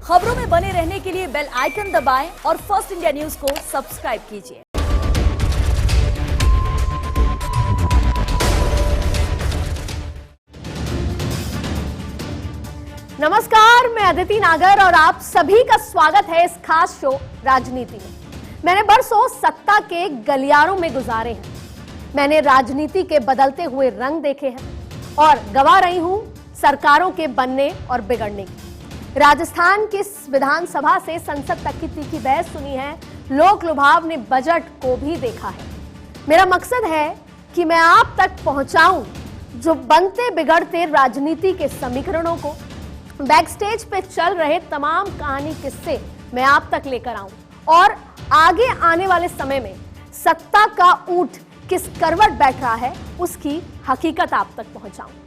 खबरों में बने रहने के लिए बेल आइकन दबाएं और फर्स्ट इंडिया न्यूज को सब्सक्राइब कीजिए। नमस्कार, मैं अदिति नागर और आप सभी का स्वागत है इस खास शो राजनीति में। मैंने बरसों सत्ता के गलियारों में गुजारे हैं। मैंने राजनीति के बदलते हुए रंग देखे हैं और गवा रही हूं सरकारों के बनने और बिगड़ने की। राजस्थान की विधानसभा से संसद तक की तीखी बहस सुनी है। लोक लुभाव ने बजट को भी देखा है। मेरा मकसद है कि मैं आप तक पहुंचाऊं जो बनते बिगड़ते राजनीति के समीकरणों को, बैकस्टेज पे चल रहे तमाम कहानी किस्से मैं आप तक लेकर आऊं और आगे आने वाले समय में सत्ता का ऊंट किस करवट बैठ रहा है उसकी हकीकत आप तक पहुंचाऊं।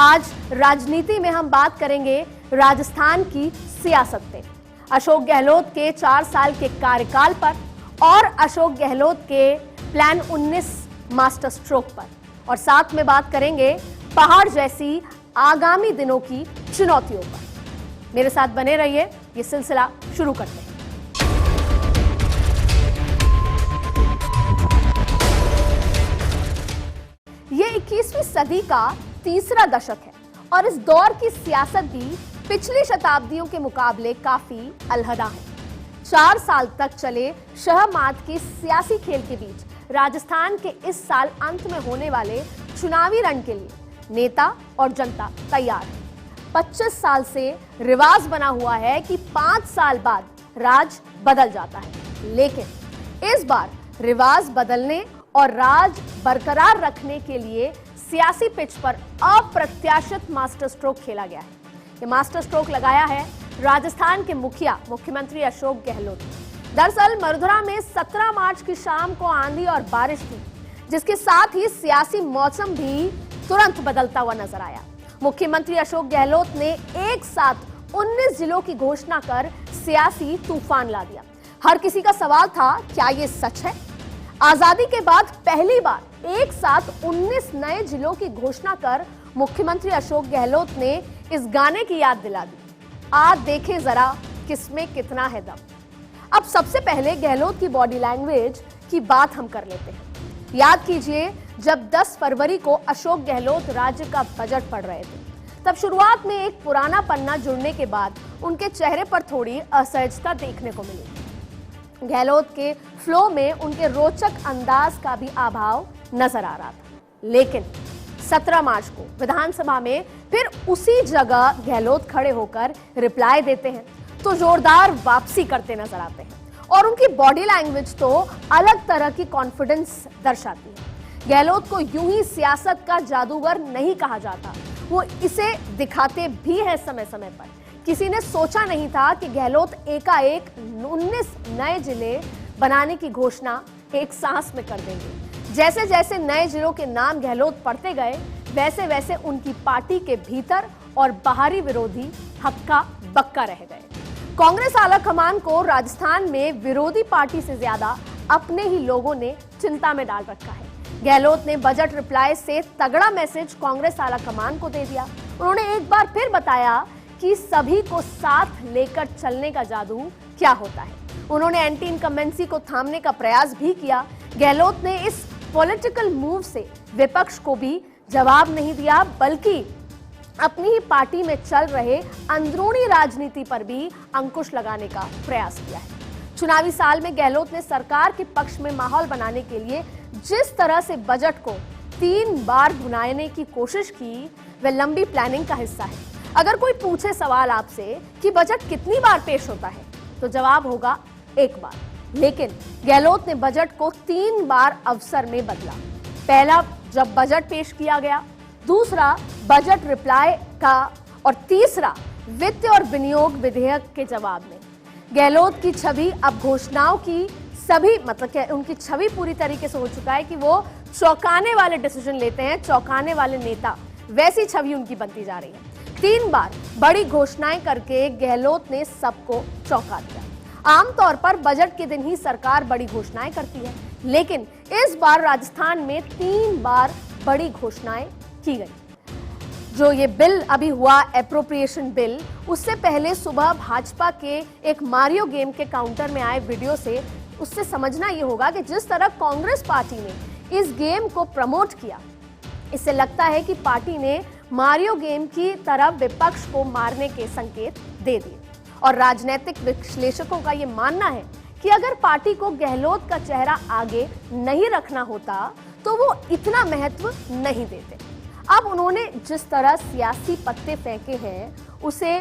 आज राजनीति में हम बात करेंगे राजस्थान की सियासत पे, अशोक गहलोत के 4 साल के कार्यकाल पर और अशोक गहलोत के प्लान 19 मास्टर स्ट्रोक पर, और साथ में बात करेंगे पहाड़ जैसी आगामी दिनों की चुनौतियों पर। मेरे साथ बने रहिए, ये सिलसिला शुरू करते हैं। ये 21वीं सदी का तीसरा दशक है और इस दौर की सियासत भी पिछली शताब्दियों के मुकाबले काफी अलहदा है। 4 साल तक चले शहमात की सियासी खेल के बीच राजस्थान के इस साल अंत में होने वाले चुनावी रण के लिए नेता और जनता तैयार है। 25 साल से रिवाज बना हुआ है कि 5 साल बाद राज बदल जाता है, लेकिन इस बार रिवाज बदलने और राज बरकरार रखने के लिए सियासी पिच पर अप्रत्याशित मास्टर स्ट्रोक खेला गया है। ये मास्टर स्ट्रोक लगाया है राजस्थान के मुख्यमंत्री अशोक गहलोत। दरअसल मरुधरा में 17 मार्च की शाम को आंधी और बारिश थी, जिसके साथ ही सियासी मौसम भी तुरंत बदलता हुआ नजर आया। मुख्यमंत्री अशोक गहलोत ने एक साथ 19 जिलों की घोषणा कर सियासी तूफान ला दिया। हर किसी का सवाल था, क्या ये सच है? आजादी के बाद पहली बार एक साथ 19 नए जिलों की घोषणा कर मुख्यमंत्री अशोक गहलोत ने इस गाने की याद दिला दी, आज देखें जरा किसमें कितना है दम। अब सबसे पहले गहलोत की बॉडी लैंग्वेज की बात हम कर लेते हैं। याद कीजिए, जब 10 फरवरी को अशोक गहलोत राज्य का बजट पढ़ रहे थे, तब शुरुआत में एक पुराना पन्ना जुड़ने के बाद उनके चेहरे पर थोड़ी असहजता देखने को मिली। गहलोत के फ्लो में उनके रोचक अंदाज का भी अभाव नजर आ रहा था, लेकिन 17 मार्च को विधानसभा में फिर उसी जगह गहलोत खड़े होकर रिप्लाई देते हैं तो जोरदार वापसी करते नजर आते हैं और उनकी बॉडी लैंग्वेज तो अलग तरह की कॉन्फिडेंस दर्शाती है। गहलोत को यूं ही सियासत का जादूगर नहीं कहा जाता, वो इसे दिखाते भी है समय समय पर। किसी ने सोचा नहीं था कि गहलोत एकाएक 19 नए जिले बनाने की घोषणा एक सांस में कर देंगे। जैसे जैसे नए जिलों के नाम गहलोत पढ़ते गए, वैसे वैसे उनकी पार्टी के भीतर और बाहरी विरोधी हक्का बक्का रह गए। कांग्रेस आलाकमान को राजस्थान में विरोधी पार्टी से ज्यादा अपने ही लोगों ने चिंता में डाल रखा है। गहलोत ने बजट रिप्लाई से तगड़ा मैसेज कांग्रेस आलाकमान को दे दिया। उन्होंने एक बार फिर बताया कि सभी को साथ लेकर चलने का जादू क्या होता है। उन्होंने एंटी इनकम्बेंसी को थामने का प्रयास भी किया। गहलोत ने इस पॉलिटिकल मूव से विपक्ष को भी जवाब नहीं दिया, बल्कि अपनी ही पार्टी में चल रहे अंदरूनी राजनीति पर भी अंकुश लगाने का प्रयास किया है। चुनावी साल में गहलोत ने सरकार के पक्ष में माहौल बनाने के लिए जिस तरह से बजट को 3 बार बुलाने की कोशिश की, वह लंबी प्लानिंग का हिस्सा है। अगर कोई पूछे सवाल आपसे कि बजट कितनी बार पेश होता है, तो जवाब होगा 1 बार। लेकिन गहलोत ने बजट को 3 बार अवसर में बदला। पहला जब बजट पेश किया गया, दूसरा बजट रिप्लाई का, और तीसरा वित्त और विनियोग विधेयक के जवाब में। गहलोत की छवि अब घोषणाओं की सभी उनकी छवि पूरी तरीके से हो चुका है कि वो चौंकाने वाले डिसीजन लेते हैं, चौंकाने वाले नेता, वैसी छवि उनकी बनती जा रही है। 3 बार बड़ी घोषणाएं करके गहलोत ने सबको चौंका दिया। आमतौर पर बजट के दिन ही सरकार बड़ी घोषणाएं करती है, लेकिन इस बार राजस्थान में 3 बार बड़ी घोषणाएं की गई। जो ये बिल अभी हुआ एप्रोप्रिएशन बिल, उससे पहले सुबह भाजपा के एक मारियो गेम के काउंटर में आए वीडियो से उससे समझना ये होगा कि जिस तरह कांग्रेस पार्टी ने इस गेम को प्रमोट किया, इससे लगता है कि पार्टी ने मारियो गेम की तरफ विपक्ष को मारने के संकेत दे दिए। और राजनीतिक विश्लेषकों का यह मानना है कि अगर पार्टी को गहलोत का चेहरा आगे नहीं रखना होता तो वो इतना महत्व नहीं देते। अब उन्होंने जिस तरह सियासी पत्ते फेंके हैं उसे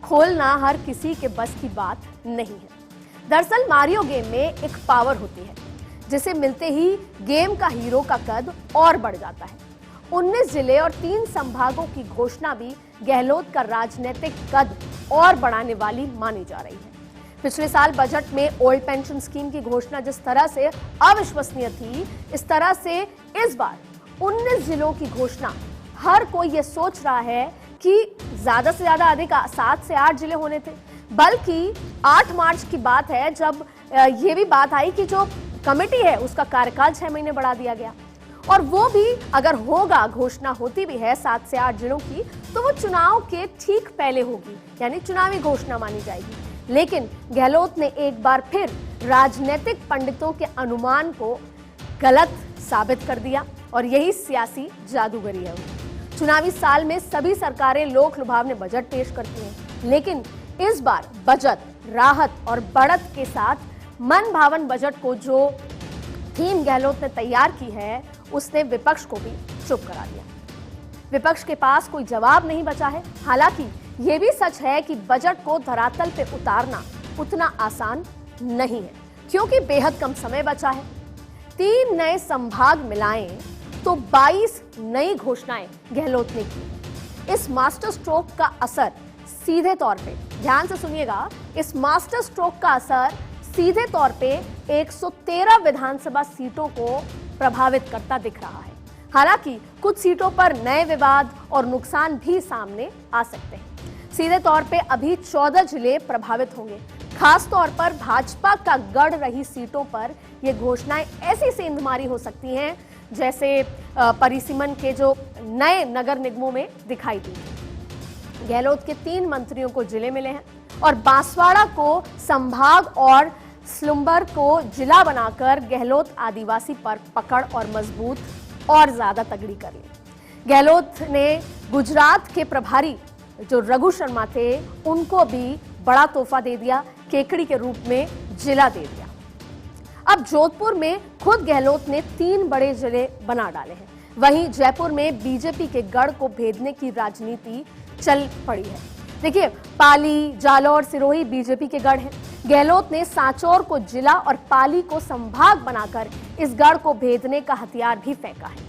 खोलना हर किसी के बस की बात नहीं है। दरअसल मारियो गेम में एक पावर होती है जिसे मिलते ही गेम का हीरो का कद और बढ़ जाता है। 19 जिले और 3 संभागों की घोषणा भी गहलोत का राजनीतिक कद और बढ़ाने वाली मानी जा रही है। पिछले साल बजट में ओल्ड पेंशन स्कीम की घोषणा जिस तरह से अविश्वसनीय थी, इस तरह से इस बार 19 जिलों की घोषणा हर कोई ये सोच रहा है कि ज्यादा से ज्यादा अधिक 7 से 8 जिले होने थे। बल्कि 8 मार्च की बात है जब ये भी बात आई कि जो कमेटी है उसका कार्यकाल 6 महीने बढ़ा दिया गया, और वो भी अगर होगा, घोषणा होती भी है 7 से 8 जिलों की, तो वो चुनाव के ठीक पहले होगी, यानी चुनावी घोषणा मानी जाएगी। लेकिन गहलोत ने एक बार फिर राजनीतिक पंडितों के अनुमान को गलत साबित कर दिया और यही सियासी जादूगरी है। चुनावी साल में सभी सरकारें लोक लुभावने बजट पेश करती हैं, लेकिन इस बार बजट राहत और बढ़त के साथ मन भावन बजट को जो थीम गहलोत ने तैयार की है उसने विपक्ष को भी चुप करा दिया। विपक्ष के पास कोई जवाब नहीं बचा है। हालांकि यह भी सच है कि बजट को धरातल पे उतारना उतना आसान नहीं है, क्योंकि बेहद कम समय बचा है। 3 नए संभाग मिलाएं तो 22 नई घोषणाएं गहलोत ने की। इस मास्टर स्ट्रोक का असर सीधे तौर पे, ध्यान से सुनिएगा, इस मास्टर स्ट्रोक का असर सीधे तौर पे 113 विधानसभा सीटों को प्रभावित करता दिख रहा है। हालांकि कुछ सीटों पर नए विवाद और नुकसान भी सामने आ सकते हैं। सीधे तौर पे अभी 14 जिले प्रभावित होंगे। खास तौर पर भाजपा का गढ़ रही सीटों पर ये घोषणाएं ऐसी सेंधमारी हो सकती हैं जैसे परिसीमन के जो नए नगर निगमों में दिखाई दी। गहलोत के 3 मंत्रियों को जिले मिले हैं और बांसवाड़ा को संभाग और स्लुम्बर को जिला बनाकर गहलोत आदिवासी पर पकड़ और मजबूत और ज्यादा तगड़ी कर ली। गहलोत ने गुजरात के प्रभारी जो रघु शर्मा थे उनको भी बड़ा तोहफा दे दिया, केकड़ी के रूप में जिला दे दिया। अब जोधपुर में खुद गहलोत ने 3 बड़े जिले बना डाले हैं। वहीं जयपुर में बीजेपी के गढ़ को भेदने की राजनीति चल पड़ी है। देखिए, पाली, जालौर, सिरोही बीजेपी के गढ़ हैं। गहलोत ने सांचौर को जिला और पाली को संभाग बनाकर इस गढ़ को भेदने का हथियार भी फेंका है।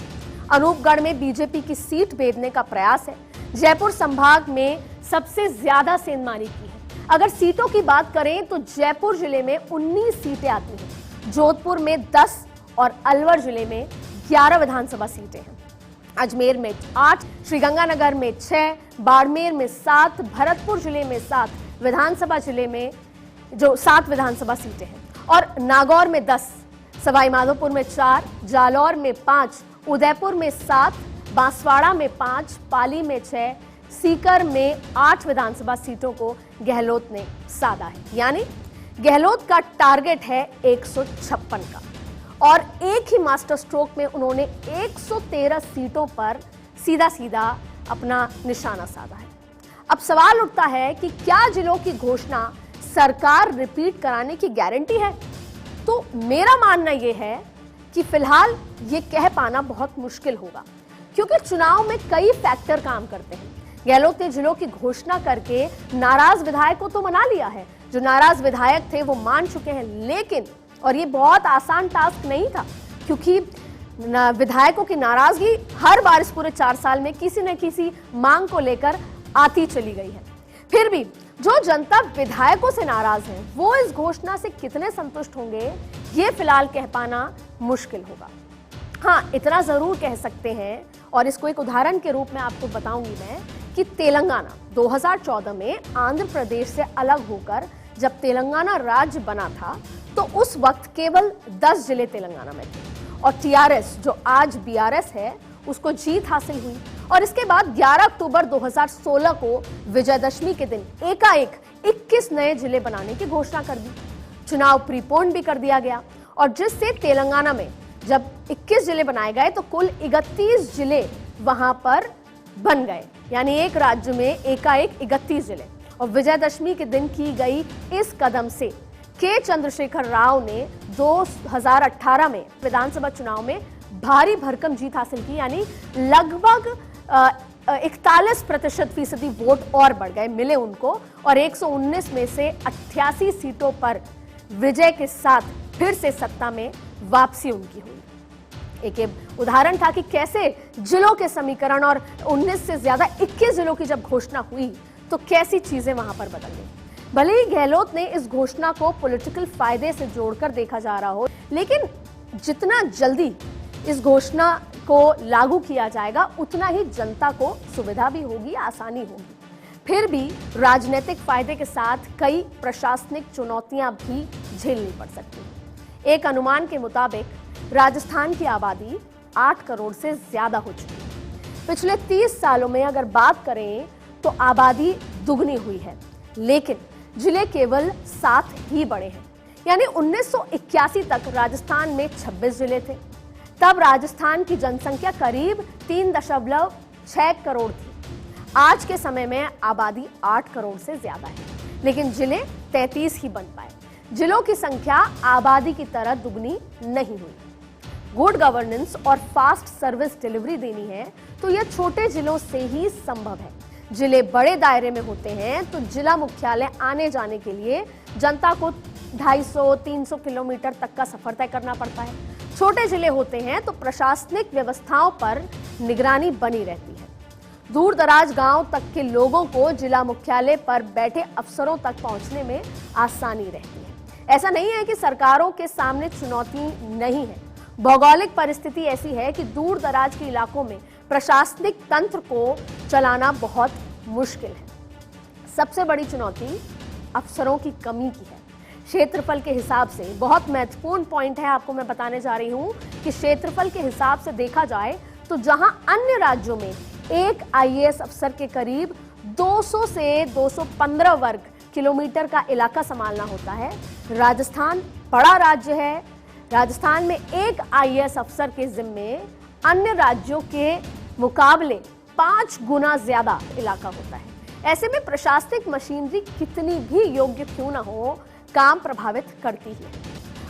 अनूपगढ़ में बीजेपी की सीट भेदने का प्रयास है। जयपुर संभाग में सबसे ज्यादा सेंधमारी की है। अगर सीटों की बात करें तो जयपुर जिले में 19 सीटें आती हैं, जोधपुर में 10 और अलवर जिले में 11 विधानसभा सीटें हैं। अजमेर में 8, श्रीगंगानगर में 6, बाड़मेर में 7, भरतपुर जिले में 7 विधानसभा जिले में जो 7 विधानसभा सीटें हैं, और नागौर में 10, सवाईमाधोपुर में 4, जालौर में 5, उदयपुर में 7, बांसवाड़ा में 5, पाली में 6, सीकर में 8 विधानसभा सीटों को गहलोत ने साधा है। यानी गहलोत का टारगेट है 156 का, और एक ही मास्टर स्ट्रोक में उन्होंने 113 सीटों पर सीधा सीधा अपना निशाना साधा है। अब सवाल उठता है कि क्या जिलों की घोषणा सरकार रिपीट कराने की गारंटी है? तो मेरा मानना यह है कि फिलहाल ये कह पाना बहुत मुश्किल होगा, क्योंकि चुनाव में कई फैक्टर काम करते हैं। गहलोत ने जिलों की घोषणा करके नाराज विधायकों को तो मना लिया है, जो नाराज विधायक थे वो मान चुके हैं, लेकिन और ये बहुत आसान टास्क नहीं था, क्योंकि विधायकों की नाराजगी हर बार इस पूरे 4 साल में किसी न किसी मांग को लेकर आती चली गई है। फिर भी जो जनता विधायकों से नाराज है वो इस घोषणा से कितने संतुष्ट होंगे, ये फिलहाल कह पाना मुश्किल होगा। हाँ, इतना जरूर कह सकते हैं, और इसको एक उदाहरण के रूप में आपको बताऊंगी मैं, कि तेलंगाना 2014 में आंध्र प्रदेश से अलग होकर जब तेलंगाना राज्य बना था तो उस वक्त केवल 10 जिले तेलंगाना में थे, और टीआरएस जो आज बीआरएस है उसको जीत हासिल हुई, और इसके बाद 11 अक्टूबर 2016 को विजयदशमी के दिन एकाएक 21 नए जिले बनाने की घोषणा कर दी। चुनाव प्रीपोन भी कर दिया गया और जिससे तेलंगाना में जब 21 जिले बनाए गए तो कुल 31 जिले वहां पर बन गए, यानी एक राज्य में एकाएक 31 जिले। और विजयदशमी के दिन की गई इस कदम से के चंद्रशेखर राव ने 2018 में विधानसभा चुनाव में भारी भरकम जीत हासिल की, यानी लगभग 41% वोट और बढ़ गए मिले उनको और 119 में से 88 सीटों पर विजय के साथ फिर से सत्ता में वापसी उनकी हुई। एक उदाहरण था कि कैसे जिलों के समीकरण और 19 से ज्यादा 21 जिलों की जब घोषणा हुई तो कैसी चीजें वहां पर बदल गई। भले ही गहलोत ने इस घोषणा को पॉलिटिकल फायदे से जोड़कर देखा जा रहा हो, लेकिन जितना जल्दी इस घोषणा को लागू किया जाएगा उतना ही जनता को सुविधा भी होगी, आसानी होगी। फिर भी राजनीतिक फायदे के साथ कई प्रशासनिक चुनौतियां भी झेलनी पड़ सकती हैं। एक अनुमान के मुताबिक राजस्थान की आबादी 8 करोड़ से ज्यादा हो चुकी है। पिछले 30 सालों में अगर बात करें तो आबादी दुगनी हुई है, लेकिन जिले केवल 7 ही बड़े हैं। यानी 1981 तक राजस्थान में 26 जिले थे। तब राजस्थान की जनसंख्या करीब 3.6 करोड़ थी। आज के समय में आबादी 8 करोड़ से ज्यादा है, लेकिन जिले 33 ही बन पाए। जिलों की संख्या आबादी की तरह दुगनी नहीं हुई। गुड गवर्नेंस और फास्ट सर्विस डिलीवरी देनी है तो यह छोटे जिलों से ही संभव है। जिले बड़े दायरे में होते हैं तो जिला मुख्यालय आने जाने के लिए जनता को 250-300 किलोमीटर तक का सफर तय करना पड़ता है। छोटे जिले होते हैं तो प्रशासनिक व्यवस्थाओं पर निगरानी बनी रहती है। दूर दराज गांव तक के लोगों को जिला मुख्यालय पर बैठे अफसरों तक पहुंचने में आसानी रहती है। ऐसा नहीं है कि सरकारों के सामने चुनौती नहीं है। भौगोलिक परिस्थिति ऐसी है कि दूर दराज के इलाकों में प्रशासनिक तंत्र को चलाना बहुत मुश्किल है। सबसे बड़ी चुनौती अफसरों की कमी की है। क्षेत्रफल के हिसाब से बहुत महत्वपूर्ण पॉइंट है, आपको मैं बताने जा रही हूं कि क्षेत्रफल के हिसाब से देखा जाए तो जहां अन्य राज्यों में एक आईएएस अफसर के करीब 200 से 215 वर्ग किलोमीटर का इलाका संभालना होता है, राजस्थान बड़ा राज्य है। राजस्थान में एक आईएएस अफसर के जिम्मे अन्य राज्यों के मुकाबले 5 गुना ज्यादा इलाका होता है। ऐसे में प्रशासनिक मशीनरी कितनी भी योग्य क्यों ना हो, काम प्रभावित करती है।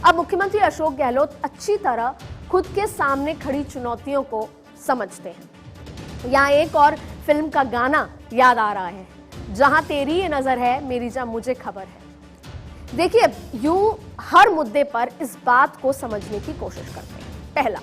अब मुख्यमंत्री अशोक गहलोत अच्छी तरह खुद के सामने खड़ी चुनौतियों को समझते हैं। यहाँ एक और फिल्म का गाना याद आ रहा है, जहां तेरी ये नजर है मेरी जा मुझे खबर है। देखिए, यूं हर मुद्दे पर इस बात को समझने की कोशिश करते हैं। पहला,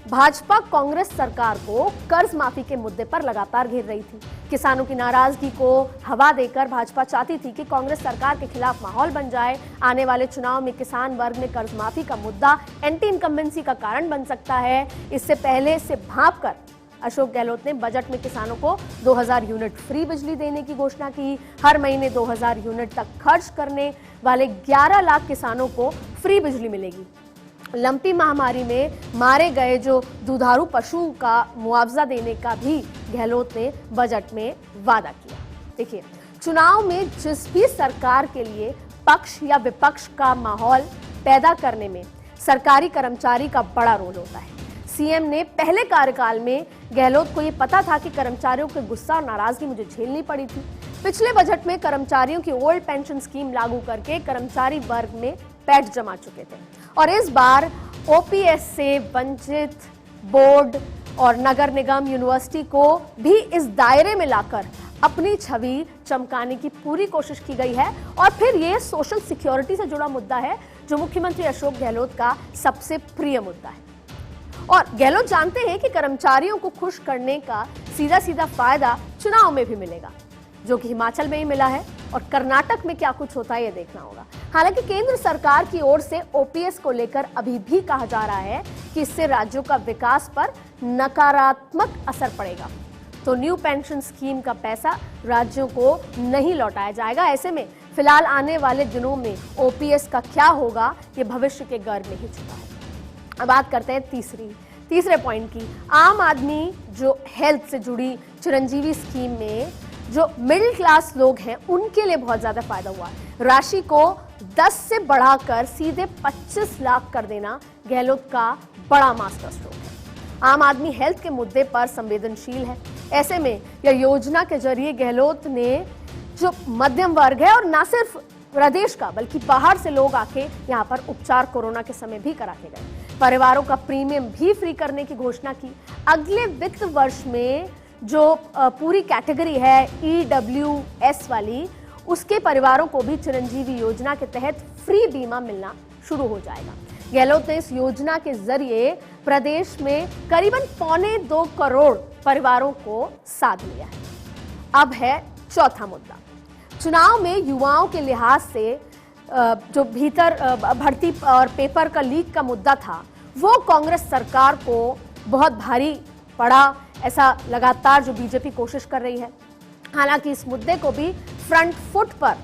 भाजपा कांग्रेस सरकार को कर्ज माफी के मुद्दे पर लगातार घेर रही थी। किसानों की नाराजगी को हवा देकर भाजपा चाहती थी कि कांग्रेस सरकार के खिलाफ माहौल बन जाए। आने वाले चुनाव में किसान वर्ग में कर्ज माफी का मुद्दा एंटी इनकम्बेंसी का कारण बन सकता है। इससे पहले से भांपकर अशोक गहलोत ने बजट में किसानों को 2000 यूनिट फ्री बिजली देने की घोषणा की। हर महीने 2000 यूनिट तक खर्च करने वाले 11 लाख किसानों को फ्री बिजली मिलेगी। लंपी महामारी में मारे गए जो दुधारू पशु का मुआवजा देने का भी गहलोत ने बजट में वादा किया। देखिए, चुनाव में जिस भी सरकार के लिए पक्ष या विपक्ष का माहौल पैदा करने में सरकारी कर्मचारी का बड़ा रोल होता है। सीएम ने पहले कार्यकाल में गहलोत को यह पता था कि कर्मचारियों के गुस्सा और नाराजगी मुझे झेलनी पड़ी थी। पिछले बजट में कर्मचारियों की ओल्ड पेंशन स्कीम लागू करके कर्मचारी वर्ग में पैठ जमा चुके थे और इस बार ओपीएस से वंचित बोर्ड और नगर निगम यूनिवर्सिटी को भी इस दायरे में लाकर अपनी छवि चमकाने की पूरी कोशिश की गई है। और फिर ये सोशल सिक्योरिटी से जुड़ा मुद्दा है जो मुख्यमंत्री अशोक गहलोत का सबसे प्रिय मुद्दा है। और गहलोत जानते हैं कि कर्मचारियों को खुश करने का सीधा सीधा फायदा चुनाव में भी मिलेगा, जो कि हिमाचल में ही मिला है और कर्नाटक में क्या कुछ होता है ये देखना होगा। हालांकि केंद्र सरकार की ओर से ओपीएस को लेकर अभी भी कहा जा रहा है कि इससे राज्यों का विकास पर नकारात्मक असर पड़ेगा, तो न्यू पेंशन स्कीम का पैसा राज्यों को नहीं लौटाया जाएगा। ऐसे में फिलहाल आने वाले दिनों में ओपीएस का क्या होगा ये भविष्य के गर्भ में ही छुपा है। अब बात करते हैं तीसरी तीसरे पॉइंट की, आम आदमी जो हेल्थ से जुड़ी चिरंजीवी स्कीम में जो मिडिल क्लास लोग हैं उनके लिए बहुत ज्यादा फायदा हुआ। राशि को 10 से बढ़ाकर सीधे 25 लाख कर देना गहलोत का बड़ा मास्टर स्ट्रोक है। आम आदमी हेल्थ के मुद्दे पर संवेदनशील है। ऐसे में यह योजना के जरिए गहलोत ने जो मध्यम वर्ग है और ना सिर्फ प्रदेश का बल्कि बाहर से लोग आके यहाँ पर उपचार कोरोना के समय भी करा के गए, परिवारों का प्रीमियम भी फ्री करने की घोषणा की। अगले वित्त वर्ष में जो पूरी कैटेगरी है EWS वाली, उसके परिवारों को भी चिरंजीवी योजना के तहत फ्री बीमा मिलना शुरू हो जाएगा। गहलोत ने इस योजना के जरिए प्रदेश में करीबन 1.25 करोड़ परिवारों को साध लिया है। अब है चौथा मुद्दा। चुनाव में युवाओं के लिहाज से जो भीतर भर्ती और पेपर का लीक का मुद्दा था, वो कांग्रेस सरकार को बहुत भारी पड़ा, ऐसा लगातार जो बीजेपी कोशिश कर रही है। हालांकि इस मुद्दे को भी फ्रंट फुट पर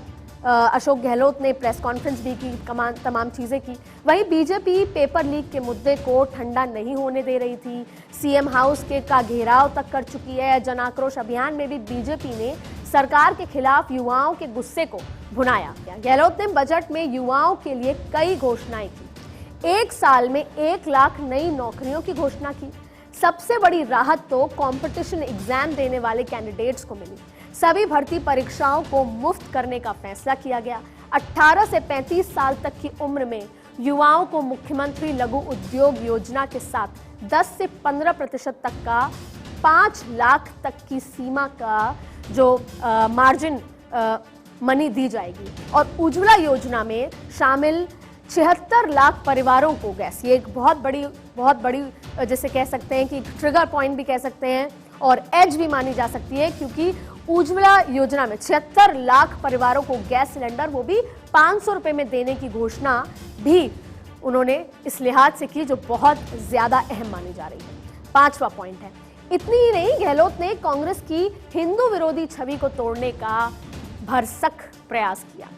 अशोक गहलोत ने प्रेस कॉन्फ्रेंस भी की, तमाम चीजें की। वहीं बीजेपी पेपर लीक के मुद्दे को ठंडा नहीं होने दे रही थी, सीएम हाउस का घेराव तक कर चुकी है। जन आक्रोश अभियान में भी बीजेपी ने सरकार के खिलाफ युवाओं के गुस्से को भुनाया। गहलोत ने बजट में युवाओं के लिए कई घोषणाएं की। 1 साल में 1 लाख नई नौकरियों की घोषणा की। सबसे बड़ी राहत तो कंपटीशन एग्जाम देने वाले कैंडिडेट्स को मिली। सभी भर्ती परीक्षाओं को मुफ्त करने का फैसला किया गया। 18 से 35 साल तक की उम्र में युवाओं को मुख्यमंत्री लघु उद्योग योजना के साथ 10 से 15% तक का 5 लाख तक की सीमा का जो मार्जिन मनी दी जाएगी। और उज्ज्वला योजना में शामिल 76 लाख परिवारों को गैस, ये एक बहुत बड़ी जैसे कह सकते हैं कि ट्रिगर पॉइंट भी कह सकते हैं और एज भी मानी जा सकती है, क्योंकि उज्ज्वला योजना में 76 लाख परिवारों को गैस सिलेंडर, वो भी 500 रुपए में देने की घोषणा भी उन्होंने इस लिहाज से की जो बहुत ज्यादा अहम मानी जा रही है। 5वां पॉइंट है, इतनी ही नहीं, गहलोत ने कांग्रेस की हिंदू विरोधी छवि को तोड़ने का भरसक प्रयास किया।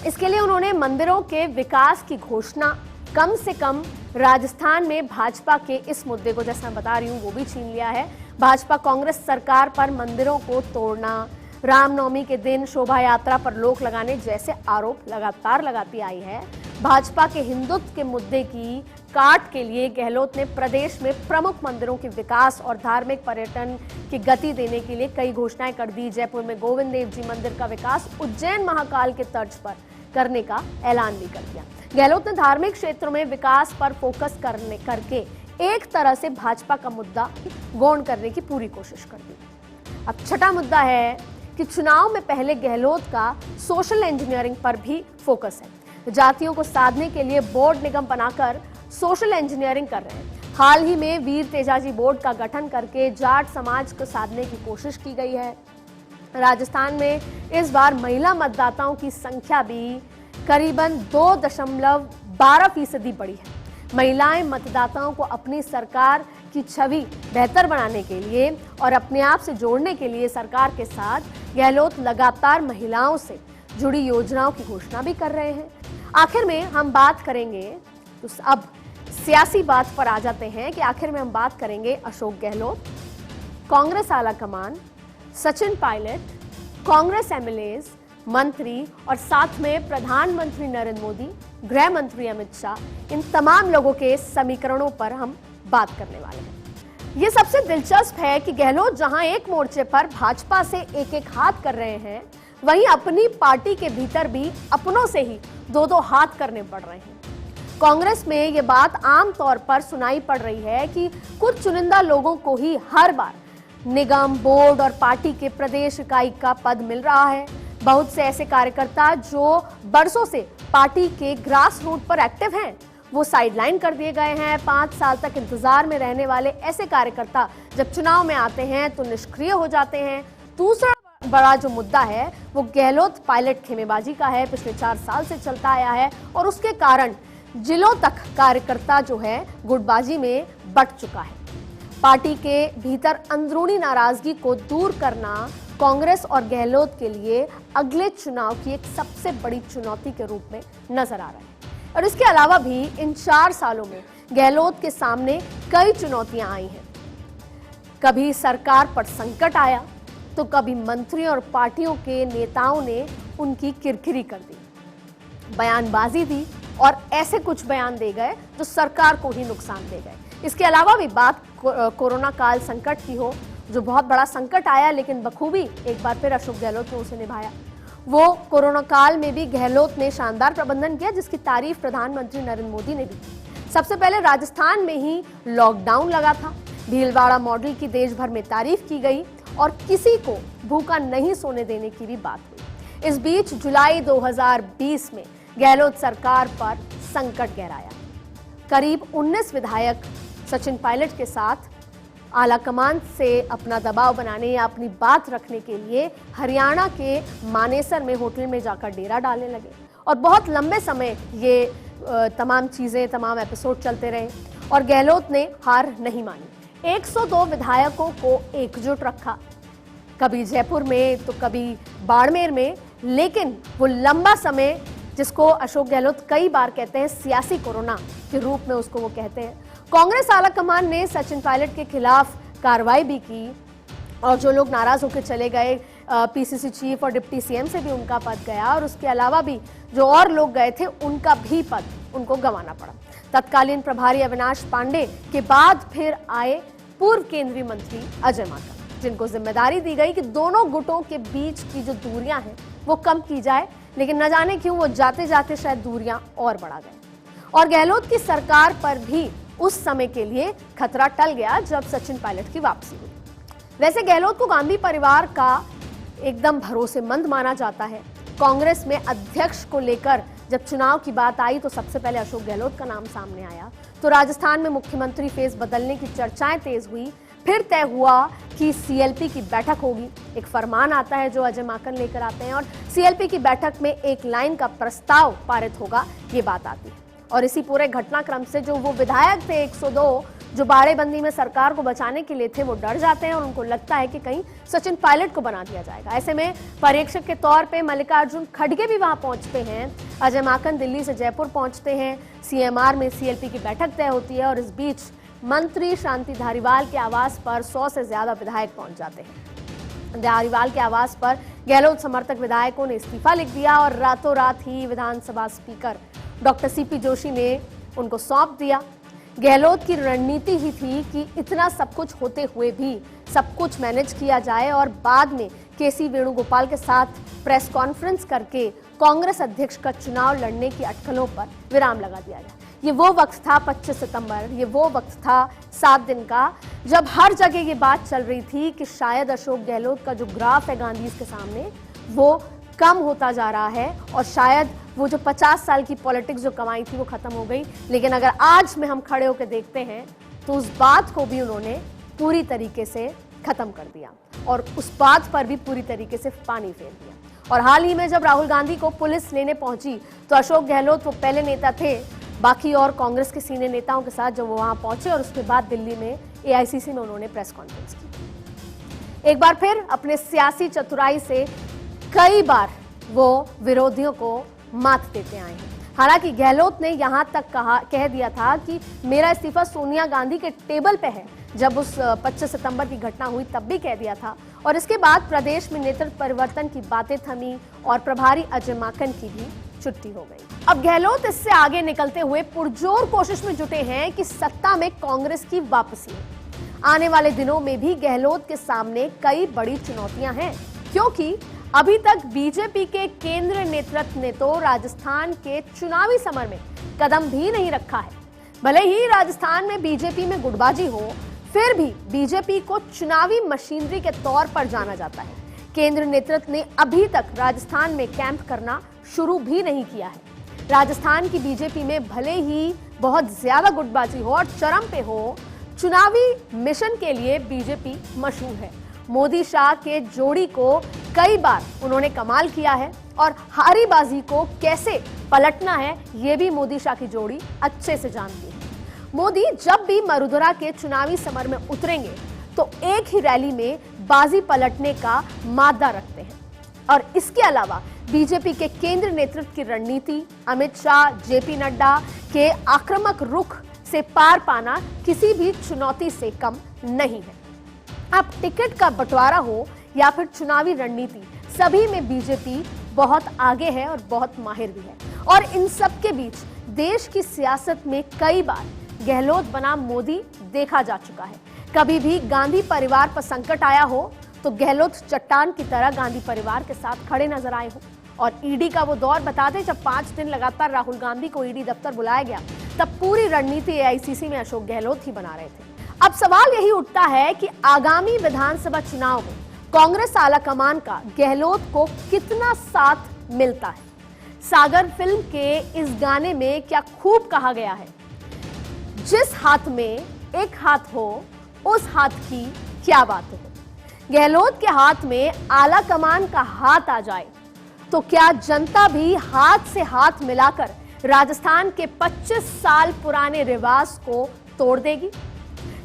इसके लिए उन्होंने मंदिरों के विकास की घोषणा कम से कम राजस्थान में भाजपा के इस मुद्दे को, जैसा मैं बता रही हूँ, वो भी छीन लिया है। भाजपा कांग्रेस सरकार पर मंदिरों को तोड़ना, रामनवमी के दिन शोभा यात्रा पर रोक लगाने जैसे आरोप लगातार लगाती आई है। भाजपा के हिंदुत्व के मुद्दे की काट के लिए गहलोत ने प्रदेश में प्रमुख मंदिरों के विकास और धार्मिक पर्यटन की गति देने के लिए कई घोषणाएं कर दी। जयपुर में गोविंद देव जी मंदिर का विकास उज्जैन महाकाल के तर्ज पर करने का ऐलान भी कर दिया। गहलोत ने धार्मिक क्षेत्रों में विकास पर फोकस करके एक तरह से भाजपा का मुद्दा गौण करने की पूरी कोशिश कर दी। अब छठा मुद्दा है कि चुनाव में पहले गहलोत का सोशल इंजीनियरिंग पर भी फोकस है। जातियों को साधने के लिए बोर्ड निगम बनाकर सोशल इंजीनियरिंग कर रहे हैं। हाल ही में वीर तेजाजी बोर्ड का गठन करके जाट समाज को साधने की कोशिश की गई है। राजस्थान में इस बार महिला मतदाताओं की संख्या भी करीबन 2.12% बढ़ी है। महिलाएं मतदाताओं को अपनी सरकार की छवि बेहतर बनाने के लिए और अपने आप से जोड़ने के लिए सरकार के साथ गहलोत लगातार महिलाओं से जुड़ी योजनाओं की घोषणा भी कर रहे हैं। आखिर में हम बात करेंगे, तो अब सियासी बात पर आ जाते हैं कि आखिर में हम बात करेंगे अशोक गहलोत, कांग्रेस आला कमान, सचिन पायलट, कांग्रेस एमएलएज, मंत्री और साथ में प्रधानमंत्री नरेंद्र मोदी, गृह मंत्री अमित शाह, इन तमाम लोगों के समीकरणों पर हम बात करने वाले हैं। ये सबसे दिलचस्प है कि गहलोत जहां एक मोर्चे पर भाजपा से एक एक हाथ कर रहे हैं, वहीं अपनी पार्टी के भीतर भी अपनों से ही 2-2 हाथ करने पड़ रहे हैं। कांग्रेस में ये बात आम तौर पर सुनाई पड़ रही है कि कुछ चुनिंदा लोगों को ही हर बार निगम, बोर्ड और पार्टी के प्रदेश इकाई का पद मिल रहा है। बहुत से ऐसे कार्यकर्ता जो बरसों से पार्टी के ग्रास रूट पर एक्टिव हैं, वो साइडलाइन कर दिए गए हैं। 5 साल तक इंतजार में रहने वाले ऐसे कार्यकर्ता जब चुनाव में आते हैं तो निष्क्रिय हो जाते हैं। दूसरा बड़ा जो मुद्दा है वो गहलोत पायलट खेमेबाजी का है, पिछले 4 साल से चलता आया है और उसके कारण जिलों तक कार्यकर्ता जो है गुटबाजी में बट चुका है। पार्टी के भीतर अंदरूनी नाराजगी को दूर करना कांग्रेस और गहलोत के लिए अगले चुनाव की एक सबसे बड़ी चुनौती के रूप में नजर आ रहा है। और इसके अलावा भी इन 4 सालों में गहलोत के सामने कई चुनौतियां आई हैं। कभी सरकार पर संकट आया तो कभी मंत्री और पार्टियों के नेताओं ने उनकी किरकिरी कर दी, बयानबाजी दी और ऐसे कुछ बयान दे गए जो सरकार को ही नुकसान दे गए। इसके अलावा भी बात कोरोना काल संकट की हो, जो बहुत बड़ा संकट आया लेकिन बखूबी एक बार फिर अशोक गहलोत ने उसे निभाया। वो कोरोना काल में भी गहलोत ने शानदार प्रबंधन किया, जिसकी तारीफ प्रधानमंत्री नरेंद्र मोदी ने भी की। सबसे पहले राजस्थान में ही लॉकडाउन लगा था, भीलवाड़ा मॉडल की देश भर में तारीफ की गई और किसी को भूखा नहीं सोने देने की भी बात हुई। इस बीच जुलाई 2020 में गहलोत सरकार पर संकट गहराया। करीब 19 विधायक सचिन पायलट के साथ आलाकमान से अपना दबाव बनाने या अपनी बात रखने के लिए हरियाणा के मानेसर में होटल में जाकर डेरा डालने लगे और बहुत लंबे समय ये तमाम चीजें, तमाम एपिसोड चलते रहे और गहलोत ने हार नहीं मानी। 102 विधायकों को एकजुट रखा, कभी जयपुर में तो कभी बाड़मेर में, लेकिन वो लंबा समय, जिसको अशोक गहलोत कई बार कहते हैं सियासी कोरोना के रूप में उसको वो कहते हैं, कांग्रेस आलाकमान ने सचिन पायलट के खिलाफ कार्रवाई भी की और जो लोग नाराज होकर चले गए, पीसीसी चीफ और डिप्टी सीएम से भी उनका पद गया और उसके अलावा भी जो और लोग गए थे उनका भी पद उनको गंवाना पड़ा। तत्कालीन प्रभारी अविनाश पांडे के बाद फिर आए पूर्व केंद्रीय मंत्री अजय माकन, जिनको जिम्मेदारी दी गई कि दोनों गुटों के बीच की जो दूरियां हैं वो कम की जाए, लेकिन न जाने क्यों वो जाते जाते शायद दूरियां और बढ़ा गए और गहलोत की सरकार पर भी उस समय के लिए खतरा टल गया जब सचिन पायलट की वापसी हुई। वैसे गहलोत को गांधी परिवार का एकदम भरोसेमंद माना जाता है। कांग्रेस में अध्यक्ष को लेकर जब चुनाव की बात आई तो सबसे पहले अशोक गहलोत का नाम सामने आया। तो राजस्थान में मुख्यमंत्री फेस बदलने की चर्चाएं तेज हुई। फिर तय हुआ कि सीएलपी की बैठक होगी। एक फरमान आता है जो अजय माकन लेकर आते हैं और सीएलपी की बैठक में एक लाइन का प्रस्ताव पारित होगा, ये बात आती है। और इसी पूरे घटनाक्रम से जो वो विधायक थे 102 जो बाड़ेबंदी में सरकार को बचाने के लिए थे, वो डर जाते हैं और उनको लगता है कि कहीं सचिन पायलट को बना दिया जाएगा। ऐसे में पर्यवेक्षक के तौर पे मल्लिकार्जुन खड़गे भी वहां पहुंचते हैं। अजय माकन दिल्ली से जयपुर पहुंचते हैं। सीएमआर में सीएलपी की बैठक तय होती है और इस बीच मंत्री शांति धारीवाल के आवास पर 100 से ज्यादा विधायक पहुंच जाते हैं। धारीवाल के आवास पर गहलोत समर्थक विधायकों ने इस्तीफा लिख दिया और रातों रात ही विधानसभा स्पीकर डॉक्टर सीपी जोशी ने उनको सौंप दिया। गहलोत की रणनीति ही थी कि इतना सब कुछ होते हुए भी सब कुछ मैनेज किया जाए और बाद में केसी वेणुगोपाल के साथ प्रेस कॉन्फ्रेंस करके कांग्रेस अध्यक्ष का चुनाव लड़ने की अटकलों पर विराम लगा दिया जाए। ये वो वक्त था 25 सितंबर, ये वो वक्त था 7 दिन का, जब हर जगह ये बात चल रही थी कि शायद अशोक गहलोत का जो ग्राफ है गांधी के सामने वो कम होता जा रहा है और शायद वो जो 50 साल की पॉलिटिक्स जो कमाई थी वो खत्म हो गई। लेकिन अगर आज में हम खड़े होकर देखते हैं तो उस बात को भी उन्होंने पूरी तरीके से खत्म कर दिया और उस बात पर भी पूरी तरीके से पानी फेर दिया। और हाल ही में जब राहुल गांधी को पुलिस लेने पहुंची तो अशोक गहलोत वो पहले नेता थे बाकी और कांग्रेस के सीनियर नेताओं के साथ जब वो वहां पहुंचे और उसके बाद दिल्ली में एआईसीसी में उन्होंने प्रेस कॉन्फ्रेंस की। एक बार फिर अपने सियासी चतुराई से कई बार वो विरोधियों को मात देते आए हैं। हालांकि गहलोत ने यहां तक कह दिया था कि मेरा इस्तीफा सोनिया गांधी के टेबल पे है। जब उस 25 सितंबर की घटना हुई तब भी कह दिया था और इसके बाद प्रदेश में नेतृत्व परिवर्तन की बातें थमी और प्रभारी अजय माकन की भी छुट्टी हो गई। अब गहलोत इससे आगे निकलते हुए पुरजोर कोशिश में जुटे हैं कि सत्ता में कांग्रेस की वापसी हो। आने वाले दिनों में भी गहलोत के सामने कई बड़ी चुनौतियां हैं, क्योंकि अभी तक बीजेपी के केंद्रीय नेतृत्व ने तो राजस्थान के चुनावी समर में कदम भी नहीं रखा है। भले ही राजस्थान में बीजेपी में गुटबाजी हो, फिर भी बीजेपी को चुनावी मशीनरी के तौर पर जाना जाता है। केंद्र नेतृत्व ने अभी तक राजस्थान में कैंप करना शुरू भी नहीं किया है। राजस्थान की बीजेपी में भले ही बहुत ज्यादा गुटबाजी हो और चरम पे हो, चुनावी मिशन के लिए बीजेपी मशहूर है। मोदी शाह के जोड़ी को कई बार उन्होंने कमाल किया है और हारी बाजी को कैसे पलटना है ये भी मोदी शाह की जोड़ी अच्छे से जानती है। मोदी जब भी मरुधरा के चुनावी समर में उतरेंगे तो एक ही रैली में बाजी पलटने का मादा रखते हैं और इसके अलावा बीजेपी के केंद्र नेतृत्व की रणनीति, अमित शाह, जेपी नड्डा के आक्रामक रुख से पार पाना किसी भी चुनौती से कम नहीं है। अब टिकट का बंटवारा हो या फिर चुनावी रणनीति, सभी में बीजेपी बहुत आगे है और बहुत माहिर भी है। और इन सब के बीच देश की सियासत में कई बार गहलोत बनाम मोदी देखा जा चुका है। कभी भी गांधी परिवार पर संकट आया हो तो गहलोत चट्टान की तरह गांधी परिवार के साथ खड़े नजर आए हो। और ईडी का वो दौर बता दें, जब 5 दिन लगातार राहुल गांधी को ईडी दफ्तर बुलाया गया, तब पूरी रणनीति एआईसीसी में अशोक गहलोत ही बना रहे थे। अब सवाल यही उठता है कि आगामी विधानसभा चुनाव में कांग्रेस आलाकमान का गहलोत को कितना साथ मिलता है। सागर फिल्म के इस गाने में क्या खूब कहा गया है, जिस हाथ में एक हाथ हो उस हाथ की क्या बात हो। गहलोत के हाथ में आलाकमान का हाथ आ जाए तो क्या जनता भी हाथ से हाथ मिलाकर राजस्थान के 25 साल पुराने रिवाज को तोड़ देगी।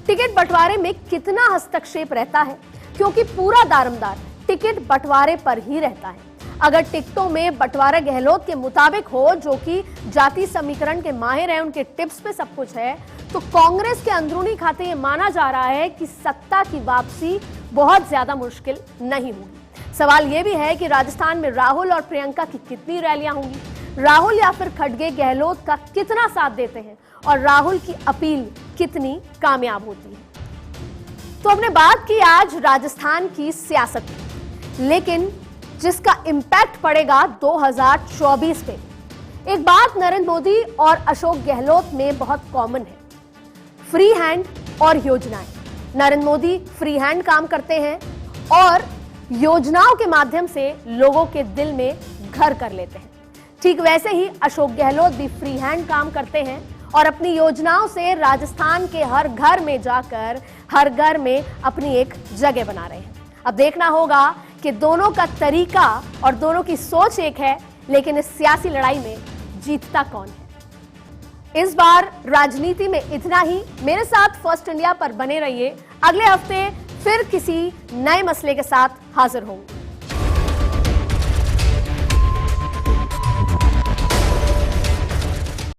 टिकट बंटवारे में कितना हस्तक्षेप रहता है, क्योंकि पूरा दारोमदार टिकट बंटवारे पर ही रहता है। अगर टिकटों में बंटवारा गहलोत के मुताबिक हो, जो कि जाति समीकरण के माहिर हैं, उनके टिप्स पे सब कुछ है, तो कांग्रेस के अंदरूनी खाते ये माना जा रहा है कि सत्ता की वापसी बहुत ज्यादा मुश्किल नहीं होगी। सवाल यह भी है कि राजस्थान में राहुल और प्रियंका की कितनी रैलियां होंगी, राहुल या फिर खड़गे गहलोत का कितना साथ देते हैं और राहुल की अपील कितनी कामयाब होती है। तो हमने बात की आज राजस्थान की सियासत की, लेकिन जिसका इंपैक्ट पड़ेगा 2024 पे। एक बात नरेंद्र मोदी और अशोक गहलोत में बहुत कॉमन है, फ्री हैंड और योजनाएं। नरेंद्र मोदी फ्री हैंड काम करते हैं और योजनाओं के माध्यम से लोगों के दिल में घर कर लेते हैं। ठीक वैसे ही अशोक गहलोत भी फ्री हैंड काम करते हैं और अपनी योजनाओं से राजस्थान के हर घर में जाकर हर घर में अपनी एक जगह बना रहे हैं। अब देखना होगा कि दोनों का तरीका और दोनों की सोच एक है, लेकिन इस सियासी लड़ाई में जीतता कौन है। इस बार राजनीति में इतना ही। मेरे साथ फर्स्ट इंडिया पर बने रहिए। अगले हफ्ते फिर किसी नए मसले के साथ हाजिर होंगे।